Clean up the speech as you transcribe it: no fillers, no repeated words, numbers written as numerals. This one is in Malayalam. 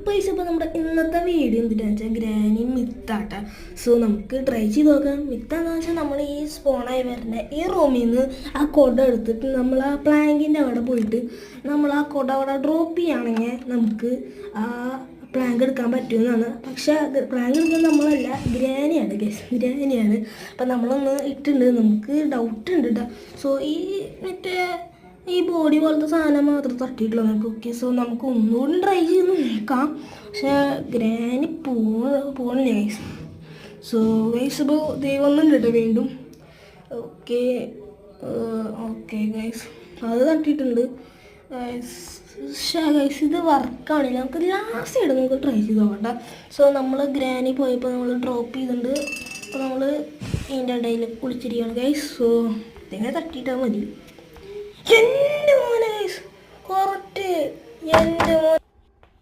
പൈസ ഇപ്പോൾ നമ്മുടെ ഇന്നത്തെ വീഡിയോ എന്തിനാണെന്ന് വെച്ചാൽ ഗ്രാനി മിത്താട്ട. സോ നമുക്ക് ട്രൈ ചെയ്ത് നോക്കാം. മിത്താന്ന് വെച്ചാൽ നമ്മൾ ഈ സ്പോണായി വരുന്ന ഈ റൂമിൽ നിന്ന് ആ കൊട എടുത്തിട്ട് നമ്മൾ ആ പ്ലാങ്കിൻ്റെ അവിടെ പോയിട്ട് നമ്മൾ ആ കൊട അവിടെ ഡ്രോപ്പ് ചെയ്യുകയാണെങ്കിൽ നമുക്ക് ആ പ്ലാങ്ക് എടുക്കാൻ പറ്റുമെന്നാണ്. പക്ഷേ പ്ലാങ്ക് എടുക്കുന്നത് നമ്മളല്ല, ഗ്രാനിയാണ് ഗ്രാനിയാണ്. അപ്പം നമ്മളൊന്ന് ഇട്ടുണ്ട്, നമുക്ക് ഡൗട്ട് ഉണ്ട് കേട്ടോ. സോ ഈ മറ്റേ ഈ ബോഡി പോലത്തെ സാധനം മാത്രം തട്ടിയിട്ടുള്ള നമുക്ക്. ഓക്കെ, സോ നമുക്ക് ഒന്നുകൂടി ട്രൈ ചെയ്ത് നോക്കാം. പക്ഷേ ഗ്രാനി പോണില്ല ഗൈസ്. സോ ഗൈസ് ഇപ്പോൾ ദൈവമൊന്നുണ്ട് കേട്ടോ വീണ്ടും. ഓക്കെ ഓക്കെ ഗൈസ്, അത് തട്ടിയിട്ടുണ്ട് ഗൈസ്. ഗൈസ് ഇത് വർക്കാണില്ല, നമുക്ക് ലാസ്റ്റ് ആയിട്ട് നമുക്ക് ട്രൈ ചെയ്ത് നോക്കട്ടെ. സോ നമ്മൾ ഗ്രാനി പോയപ്പോൾ നമ്മൾ ഡ്രോപ്പ് ചെയ്തിട്ടുണ്ട്. അപ്പോൾ നമ്മൾ ഇതിൻ്റെ ഇടയിൽ കുളിച്ചിരിക്കുകയാണ് ഗൈസ്. സോ ഇതെങ്ങനെ തട്ടിയിട്ടാൽ മതി. എൻ്റെ മോനെ ഗൈസ്, കറക്റ്റ് എൻ്റെ മോൻ.